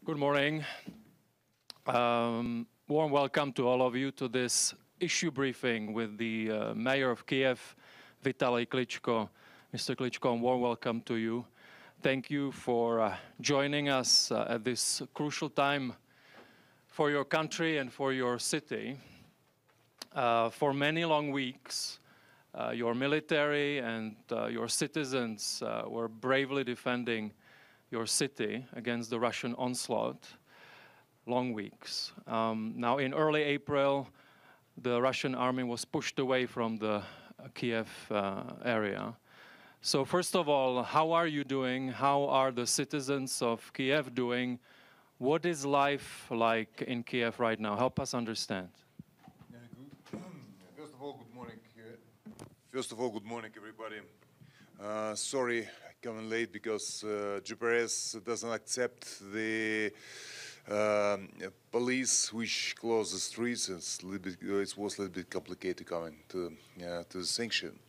Good morning. Warm welcome to all of you to this issue briefing with the Mayor of Kyiv, Vitaly Klitschko. Mr. Klitschko, warm welcome to you. Thank you for joining us at this crucial time for your country and for your city. For many long weeks, your military and your citizens were bravely defending your city against the Russian onslaught. Long weeks. Now in early April, the Russian army was pushed away from the Kyiv area. So first of all, how are you doing? How are the citizens of Kyiv doing? What is life like in Kyiv right now? Help us understand. First of all, good morning. Good morning, everybody. Sorry, coming late because GPS doesn't accept the police which close the streets. It was a little bit complicated coming to the sanction.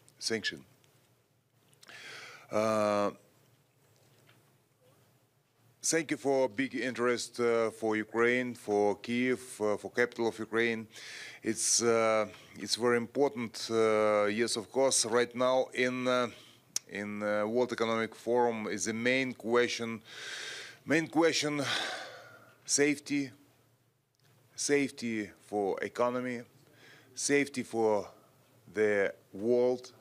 Thank you for big interest for Ukraine, for Kyiv, for capital of Ukraine. It's very important. Yes, of course. Right now in World Economic Forum is the main question. Safety for economy, safety for the world,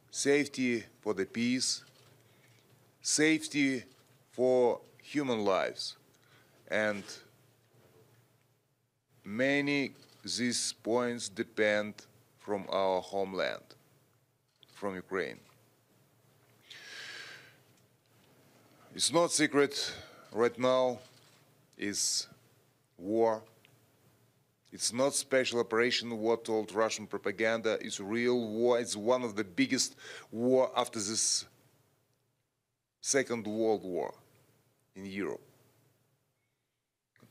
safety for the peace, safety for human lives. And many these points depend from our homeland, from Ukraine. It's not secret right now is war. It's not special operation, what told Russian propaganda. It's real war. It's one of the biggest war after this Second World War in Europe.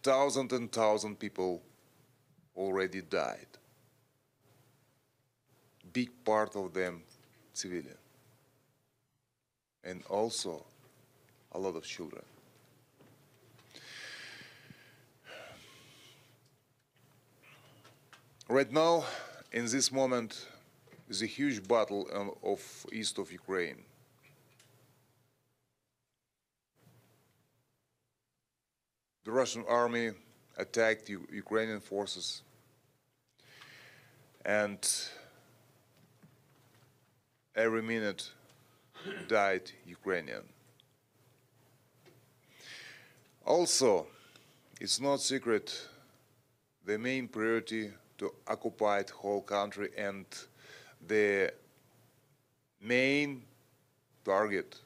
Thousands and thousands of people already died. Big part of them civilian. And also a lot of children. Right now, in this moment, is a huge battle of east of Ukraine. The Russian army attacked Ukrainian forces, and every minute died Ukrainian. Also, it's not secret, the main priority to occupy the whole country, and the main target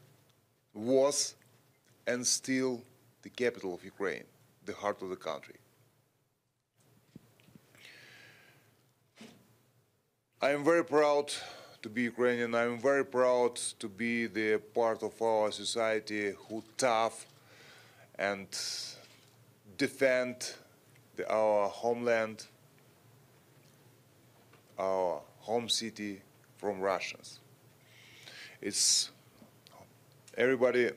was and still the capital of Ukraine, the heart of the country. I am very proud to be Ukrainian. I am very proud to be the part of our society who tough and defend our homeland, our home city from Russians. It's everybody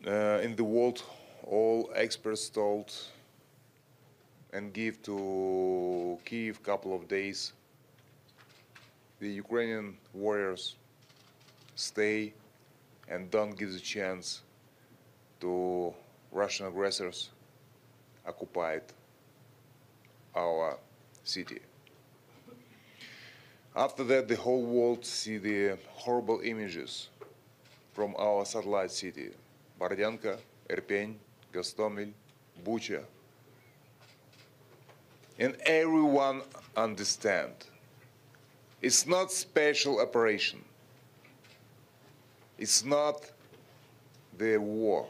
in the world, all experts told and give to Kyiv a couple of days. The Ukrainian warriors stay and don't give the chance to Russian aggressors occupied our city. After that, the whole world see the horrible images from our satellite city, Bardyanka, Irpin, Gostomel, Bucha. And everyone understand, it's not special operation. It's not the war.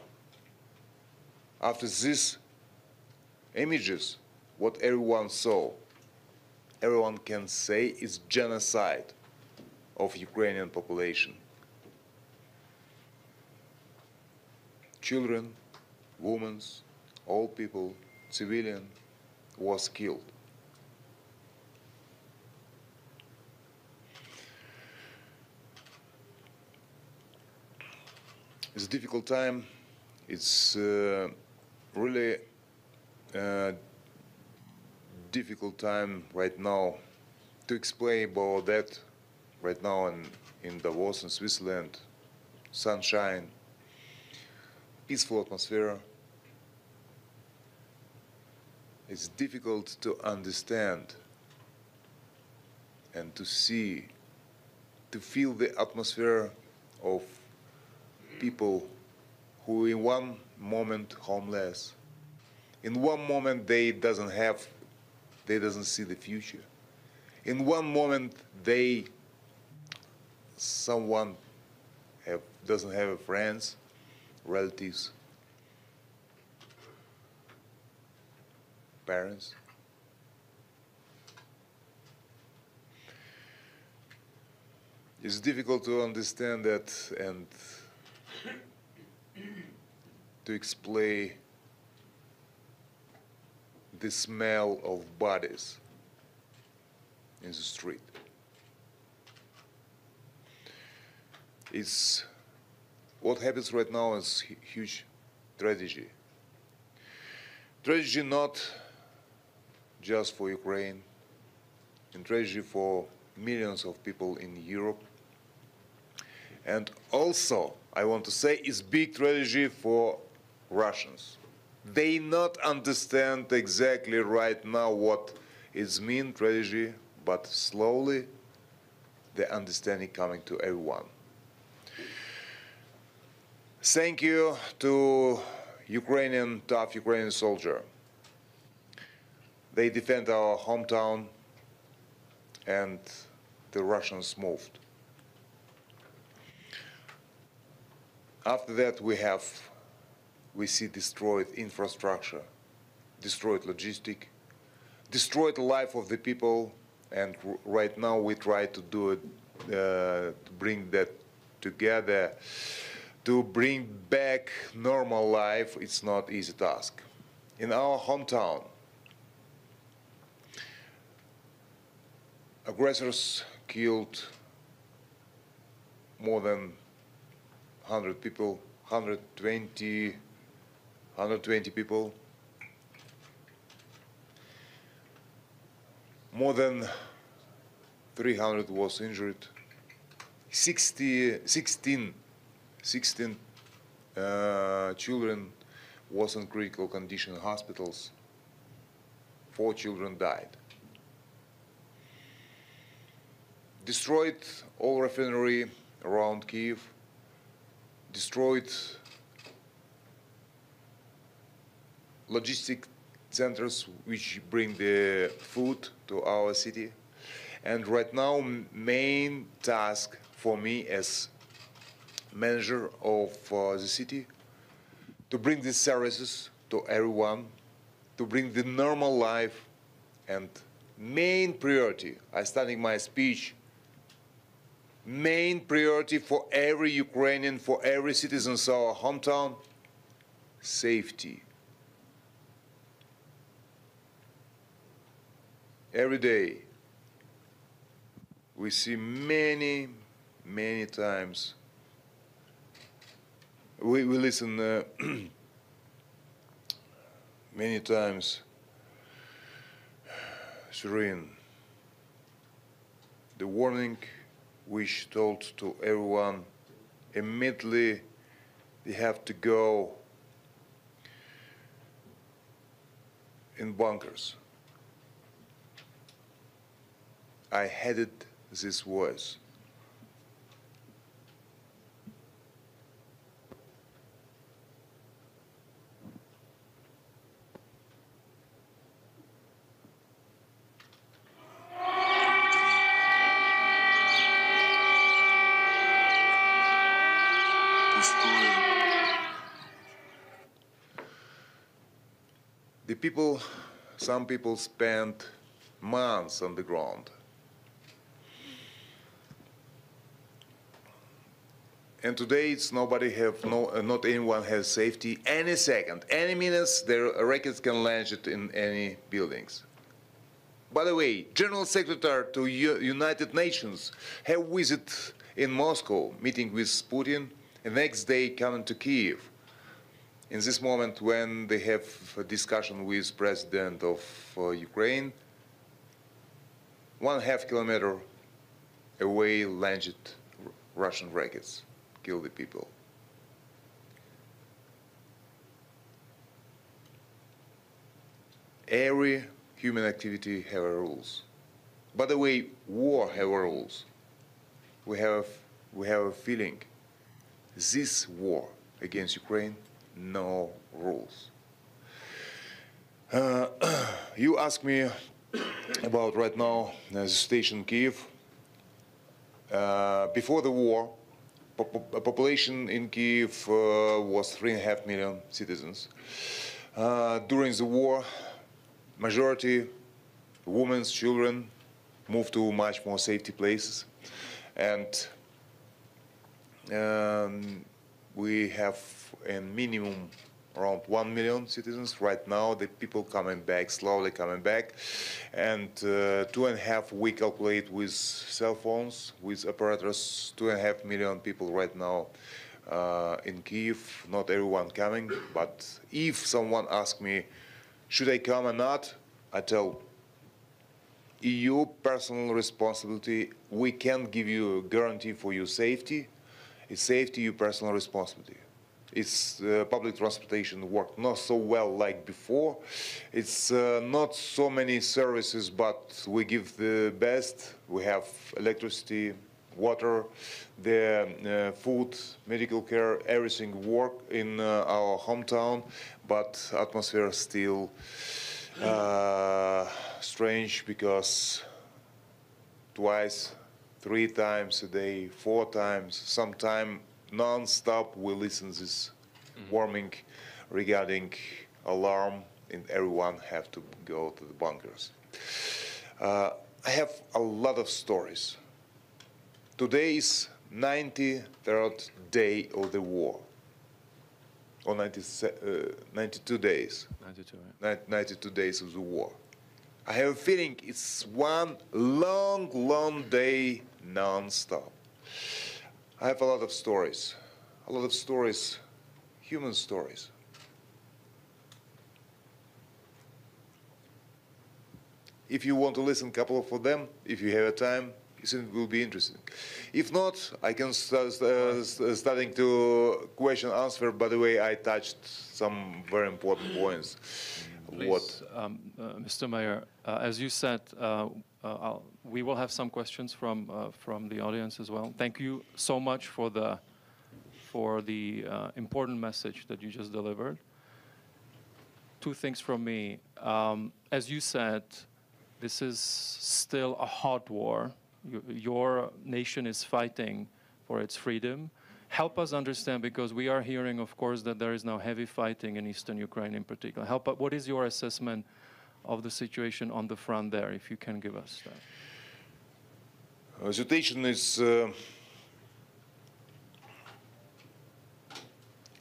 After these images, what everyone saw, everyone can say is genocide of Ukrainian population. Children, women, old people, civilian was killed. It's a difficult time. It's really difficult time right now to explain about that. Right now in Davos, in Switzerland, sunshine, peaceful atmosphere. It's difficult to understand and to see, to feel the atmosphere of people who in one moment homeless, in one moment they doesn't see the future. In one moment someone doesn't have friends, relatives, parents. It's difficult to understand that and to explain the smell of bodies in the street. It's what happens right now is huge tragedy. Tragedy not just for Ukraine, and tragedy for millions of people in Europe. And also, I want to say, it's big tragedy for Russians. They not understand exactly right now what it means, tragedy, but slowly the understanding coming to everyone. Thank you to tough Ukrainian soldier. They defend our hometown and the Russians moved. After that we see destroyed infrastructure, destroyed logistic, destroyed the life of the people, and right now we try to do it, to bring that together, to bring back normal life. It's not easy task. In our hometown, aggressors killed more than 100 people, 120 people. More than 300 was injured. 16 children was in critical condition in hospitals. 4 children died. Destroyed all refinery around Kyiv. Destroyed logistic centers which bring the food to our city. And right now, main task for me as manager of the city, to bring these services to everyone, to bring the normal life, and main priority, I starting my speech, main priority for every Ukrainian, for every citizen of our hometown, safety. Every day we see many times, we listen many times, Serene, the warning which told to everyone immediately they have to go in bunkers. I headed this voice. The people, some people spent months on the ground. And today it's not anyone has safety. Any second, any minutes, their rockets can launch it in any buildings. By the way, General Secretary to United Nations have visit in Moscow, meeting with Putin, and next day coming to Kyiv. in this moment when they have a discussion with President of Ukraine, 1.5 kilometer away landed Russian rockets, killed the people. Every human activity has rules. By the way, war has rules. We have a feeling this war against Ukraine, no rules. You ask me about right now the situation in Kyiv. Before the war, population in Kyiv was 3.5 million citizens. During the war, majority, women, children, moved to much more safety places, and we have a minimum around 1 million citizens. Right now, the people coming back, slowly coming back, and 2.5 we calculate with cell phones, with apparatus, 2.5 million people right now in Kyiv. Not everyone coming, but if someone asks me, should I come or not, I tell EU personal responsibility. We can't give you a guarantee for your safety. It's safety, your personal responsibility. It's public transportation work not so well like before. It's not so many services, but we give the best. We have electricity, water, the food, medical care, everything work in our hometown, but atmosphere still strange, because twice, 3 times a day, 4 times, sometime non-stop we listen this warning regarding alarm, and everyone have to go to the bunkers. I have a lot of stories. Today is 93rd day of the war, or 92 days. 92, right? 92 days of the war. I have a feeling it's one long, long day non-stop. I have a lot of stories, human stories. If you want to listen a couple of them, if you have time, it will be interesting. If not, I can starting to question answer. By the way, I touched some very important points. Please, Mr. Mayor, as you said, we will have some questions from the audience as well. Thank you so much for the important message that you just delivered. 2 things from me. As you said, this is still a hot war. Your nation is fighting for its freedom. Help us understand, because we are hearing, of course, that there is now heavy fighting in eastern Ukraine in particular. What is your assessment of the situation on the front there, if you can give us that? The situation is,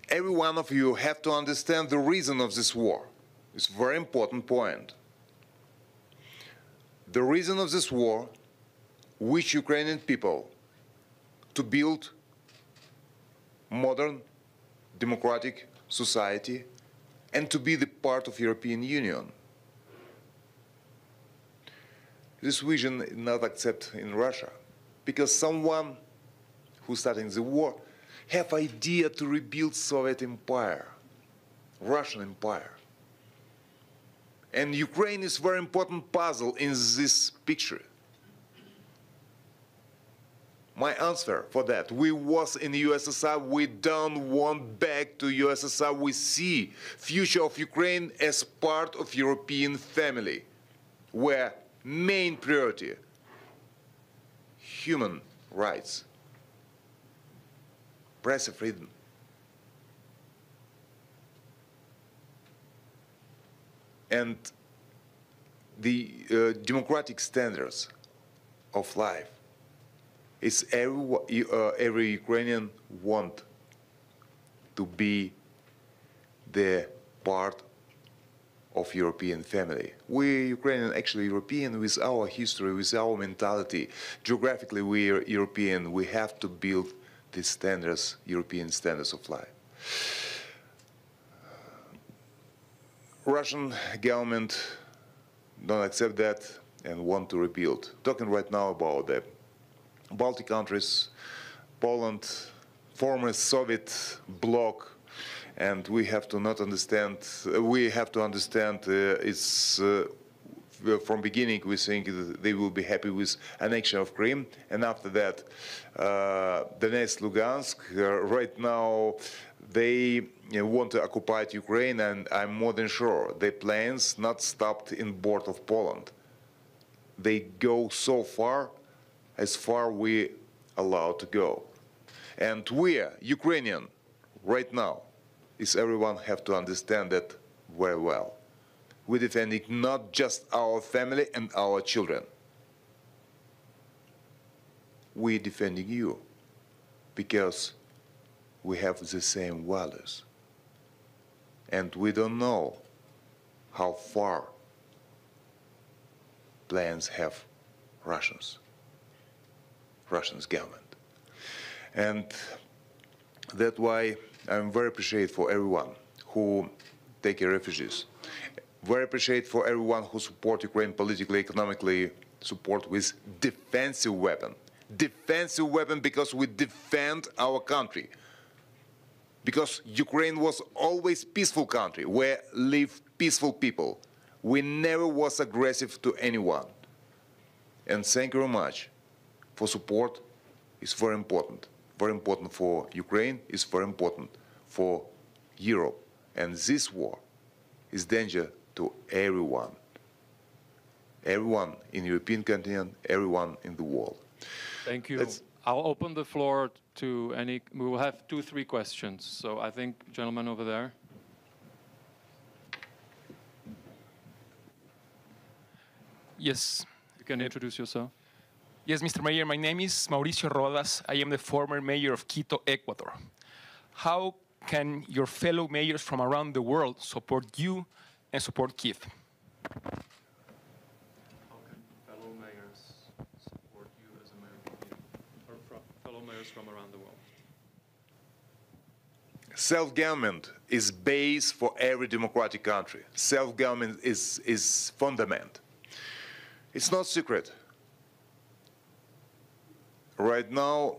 every one of you have to understand the reason of this war. It's a very important point. The reason of this war, which Ukrainian people to build modern democratic society and to be the part of European Union. This vision is not accepted in Russia, because someone who's starting the war have idea to rebuild Soviet Empire, Russian Empire. And Ukraine is very important puzzle in this picture. My answer for that, we was in the USSR, we don't want back to USSR. We see future of Ukraine as part of European family, where main priority, human rights, press freedom. And the democratic standards of life. It's every Ukrainian want to be the part of European family. We Ukrainian, actually European, with our history, with our mentality. Geographically, we are European. We have to build these standards, European standards of life. Russian government don't accept that and want to rebuild. Talking right now about the Baltic countries, Poland, former Soviet bloc, and we have to not understand. We have to understand it's. From beginning, we think they will be happy with annexion of Crimea, and after that, Donetsk, Lugansk. Right now, they want to occupy Ukraine, and I'm more than sure their plans not stopped in border of Poland. They go so far as far we allowed to go, and we, Ukrainian, right now, is everyone have to understand that very well. We're defending not just our family and our children. We're defending you because we have the same values. And we don't know how far plans have Russians government. And that's why I'm very appreciative for everyone who take refugees. Very appreciate for everyone who support Ukraine politically, economically, support with defensive weapon. Defensive weapon because we defend our country. Because Ukraine was always peaceful country where live peaceful people. We never was aggressive to anyone. And thank you very much for support. It's very important. Very important for Ukraine. It's very important for Europe. And this war is danger to everyone. Everyone in the European continent, everyone in the world. Thank you. I'll open the floor to any, we will have 2-3 questions. So I think, gentleman over there. Yes. You can introduce yourself. Yes, Mr. Mayor, my name is Mauricio Rodas. I am the former mayor of Quito, Ecuador. How can your fellow mayors from around the world support you and support Kyiv? How can fellow mayors support you as a mayor of Kyiv, or fellow mayors from around the world? Self-government is base for every democratic country. Self-government is fundament. It's not secret. Right now,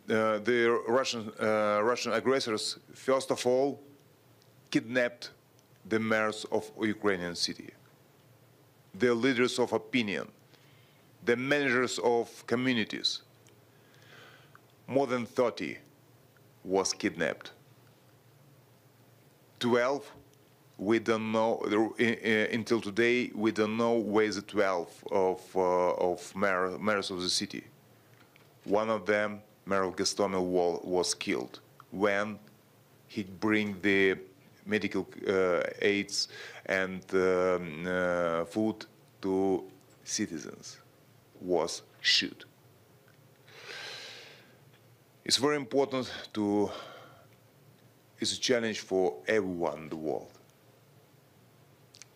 the Russian aggressors, first of all, kidnapped the mayors of Ukrainian city, the leaders of opinion, the managers of communities. More than 30 was kidnapped. 12, we don't know, until today, we don't know where the 12 of mayors of the city. One of them, Mayor of Gostomel, was killed when he bring the medical aids and food to citizens, was shot. It's very important to, it's a challenge for everyone in the world.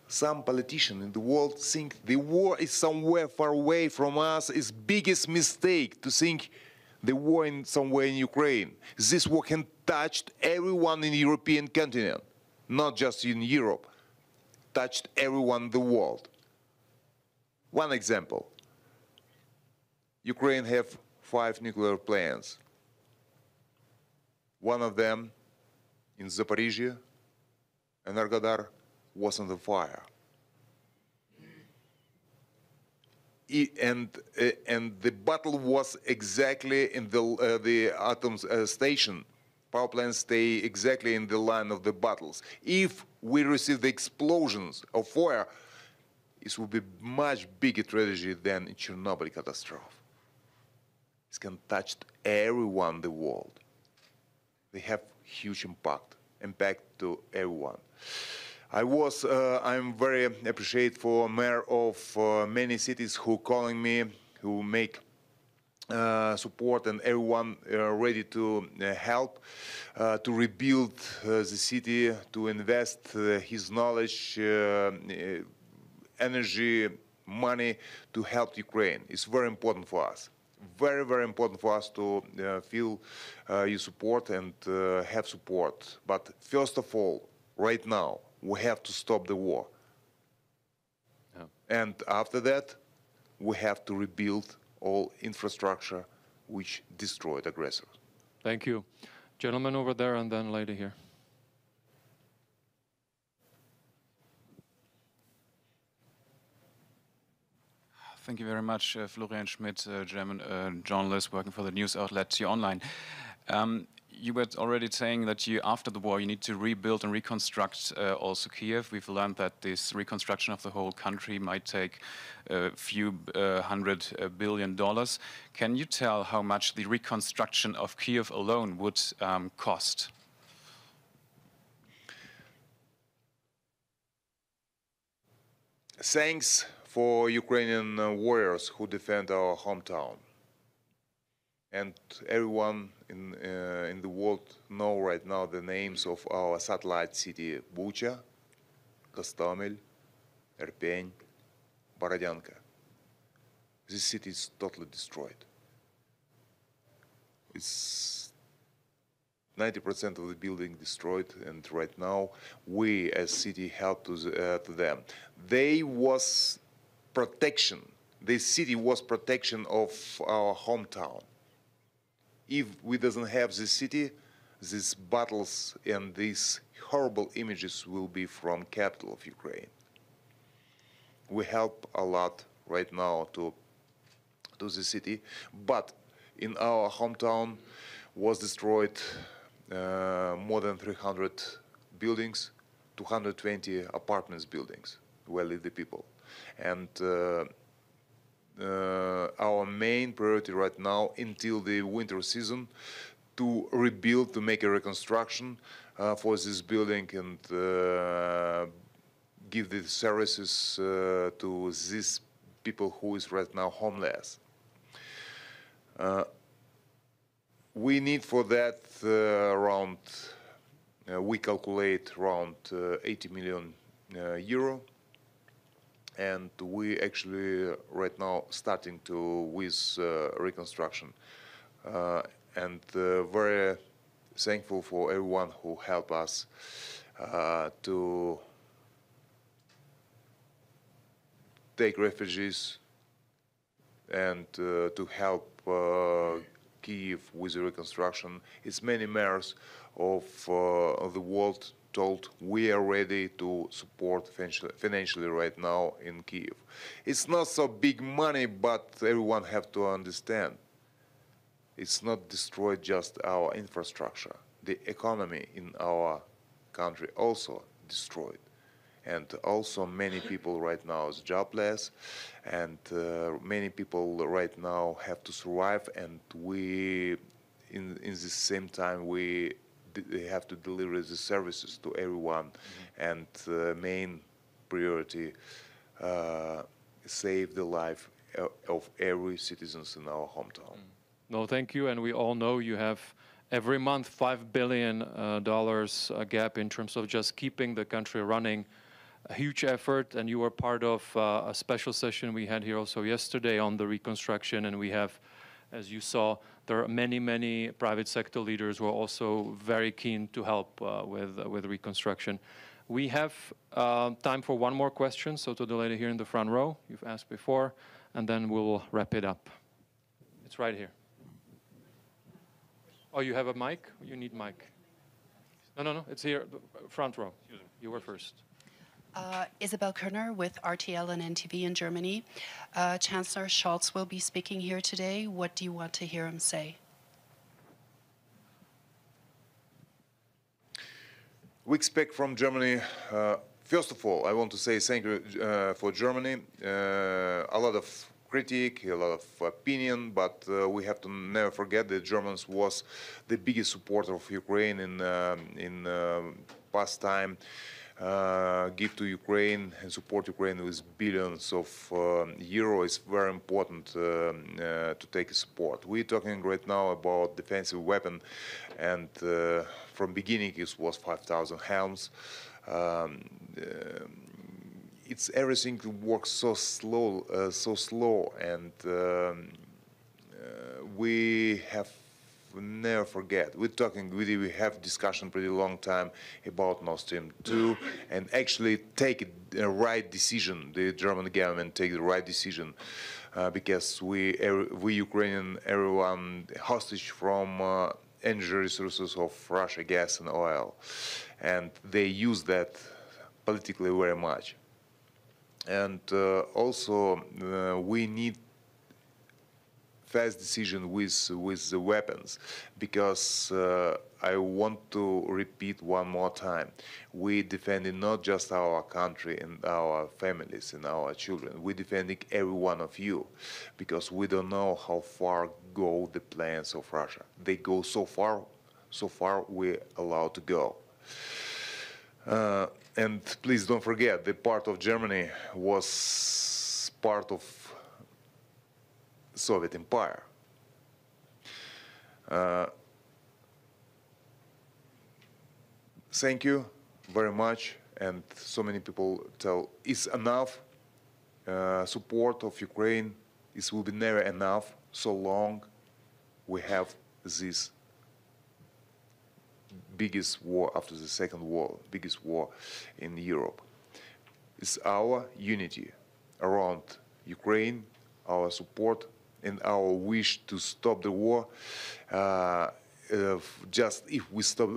Some politicians in the world think the war is somewhere far away from us. It's biggest mistake to think the war in somewhere in Ukraine. This war can touch everyone in the European continent, not just in Europe, touched everyone in the world. One example, Ukraine have 5 nuclear plants. One of them in Zaporizhia, Energodar, was on the fire. And the battle was exactly in the atom station. Power plants stay exactly in the line of the battles. If we receive the explosions of fire, it will be much bigger tragedy than Chernobyl catastrophe. It can touch everyone in the world. They have huge impact to everyone. I'm very appreciative for mayor of many cities who calling me, who make support, and everyone ready to help to rebuild the city, to invest his knowledge, energy, money to help Ukraine. It's very important for us. Very, very important for us to feel your support and have support. But first of all, right now, we have to stop the war. Yeah. And after that, we have to rebuild all infrastructure which destroyed aggressors. Thank you. Gentleman over there and then lady here. Thank you very much, Florian Schmidt, German journalist working for the news outlet T-Online. You were already saying that after the war, you need to rebuild and reconstruct also Kyiv. We've learned that this reconstruction of the whole country might take a few $100 billion. Can you tell how much the reconstruction of Kyiv alone would cost? Thanks for Ukrainian warriors who defend our hometown. And everyone in the world know right now the names of our satellite city Bucha, Gostomel, Irpin, Borodyanka. This city is totally destroyed. It's 90% of the building destroyed, and right now we as city help to them. They was protection. This city was protection of our hometown. If we doesn't have this city, these battles and these horrible images will be from capital of Ukraine. We help a lot right now to the city, but in our hometown was destroyed more than 300 buildings, 220 apartments buildings where live the people. And our main priority right now until the winter season to rebuild, to make a reconstruction for this building and give the services to these people who is right now homeless. We need for that around, we calculate around 80 million euro. And we actually right now starting with reconstruction, and very thankful for everyone who helped us to take refugees and to help Kyiv with the reconstruction. It's many mayors of the world told we are ready to support financially right now in Kyiv. It's not so big money, but everyone have to understand. It's not destroyed just our infrastructure. The economy in our country also destroyed. And also many people right now is jobless, and many people right now have to survive, and we, in the same time, we have to deliver the services to everyone, and main priority, save the life of every citizens in our hometown. No, thank you, and we all know you have every month $5 billion gap in terms of just keeping the country running. A huge effort, and you were part of a special session we had here also yesterday on the reconstruction, and we have, as you saw, there are many private sector leaders who are also very keen to help with reconstruction. We have time for one more question, so to the lady here in the front row, you've asked before, and then we'll wrap it up. It's right here. Oh, you have a mic? You need mic. No, it's here, front row. You were first. Isabel Kerner with RTL and NTV in Germany. Chancellor Scholz will be speaking here today. What do you want to hear him say? We expect from Germany, first of all, I want to say thank you for Germany. A lot of critique, a lot of opinion, but we have to never forget that Germans was the biggest supporter of Ukraine in past time. Give to Ukraine and support Ukraine with billions of euros is very important to take support. We're talking right now about defensive weapon, and from beginning it was 5,000 helms. It's everything works so slow, and we have never forget. We have discussion pretty long time about Nord Stream 2, and actually take the right decision. The German government take the right decision because we Ukrainian, everyone hostage from energy resources of Russia, gas and oil, and they use that politically very much. And also we need fast decision with the weapons, because I want to repeat one more time, we defending not just our country and our families and our children, we defending every one of you, because we don't know how far go the plans of Russia. They go so far we're allowed to go. And please don't forget, the part of Germany was part of Soviet Empire. Thank you very much, and so many people tell it's enough. Support of Ukraine, it will be never enough so long we have this biggest war after the Second War, biggest war in Europe. It's our unity around Ukraine, our support, and our wish to stop the war. Just if we stop,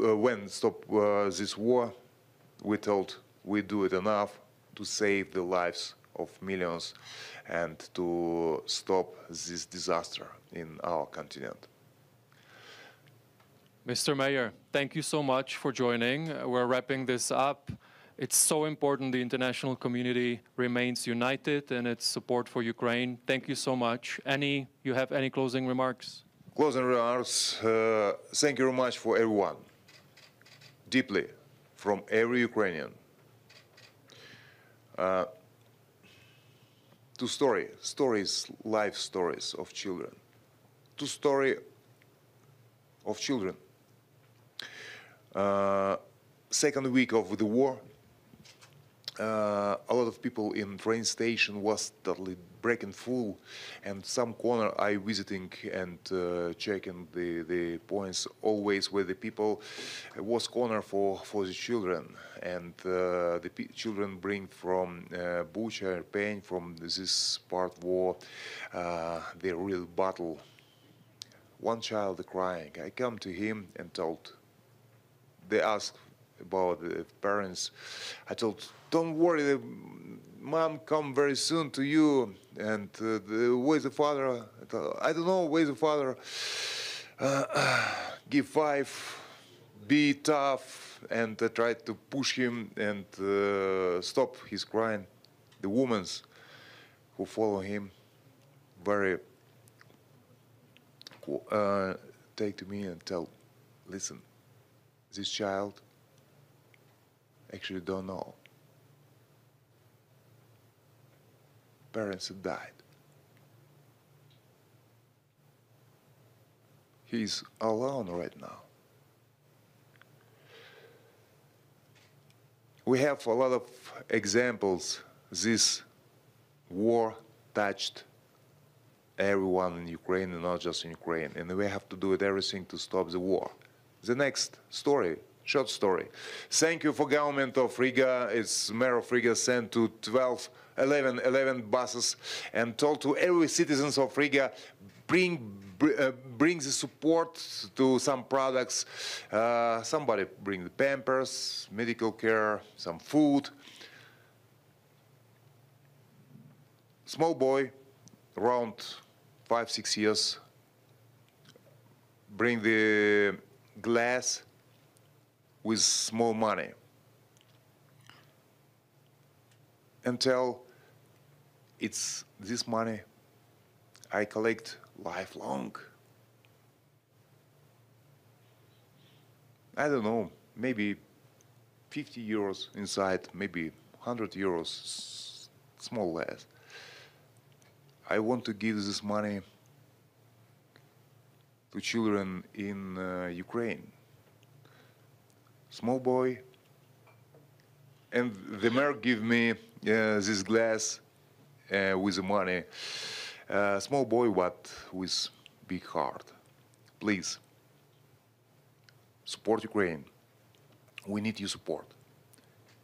this war, we thought we do it enough to save the lives of millions and to stop this disaster in our continent. Mr. Mayor, thank you so much for joining. We're wrapping this up. It's so important the international community remains united in its support for Ukraine. Thank you so much. You have any closing remarks? Closing remarks, thank you very much for everyone, deeply, from every Ukrainian. Two stories, life stories of children. Two stories of children. Second week of the war, a lot of people in train station was totally breaking full, and some corner I visiting and checking the points always where the people was corner for the children, and the children bring from Bucha, pain from this part war, the real battle. One child crying. I come to him and told. They asked about the parents. I told, don't worry, the mom come very soon to you. And where's the father? I don't know, where's the father? Give 5, be tough, and try to push him and stop his crying. The women who follow him very take to me and tell, listen, this child actually don't know. Parents have died. He's alone right now. We have a lot of examples. This war touched everyone in Ukraine, and not just in Ukraine, and we have to do everything to stop the war. The next story, short story. Thank you for government of Riga. It's mayor of Riga sent to 11 buses and told to every citizens of Riga, bring the support to some products. Somebody bring the Pampers, medical care, some food. Small boy, around 5-6 years, bring the glass with small money and tell, it's this money I collect lifelong. I don't know, maybe 50 euros inside, maybe 100 euros, small less. I want to give this money to children in Ukraine. Small boy, and the mayor give me this glass with the money. Small boy, but with big heart. Please, support Ukraine. We need your support.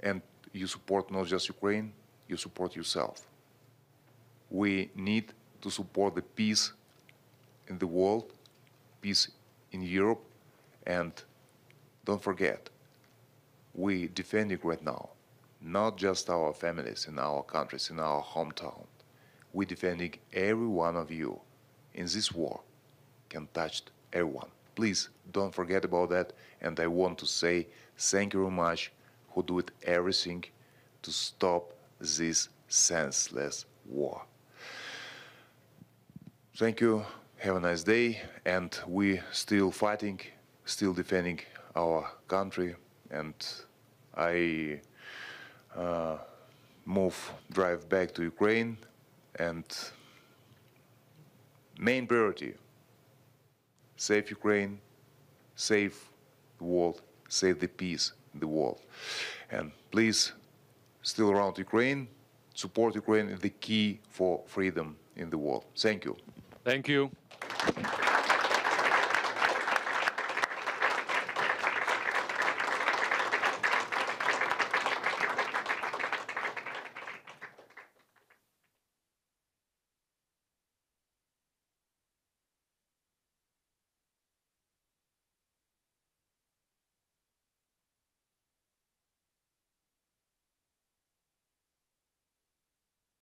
And you support not just Ukraine, you support yourself. We need to support the peace in the world, peace in Europe, and don't forget, we defending right now, not just our families in our countries, in our hometown. We defending every one of you in this war, can touch everyone. Please don't forget about that, and I want to say thank you very much who do it everything to stop this senseless war. Thank you, have a nice day, and we still fighting, still defending our country, and I drive back to Ukraine, and main priority, save Ukraine, save the world, save the peace in the world. And please, still around Ukraine, support Ukraine is the key for freedom in the world. Thank you. Thank you.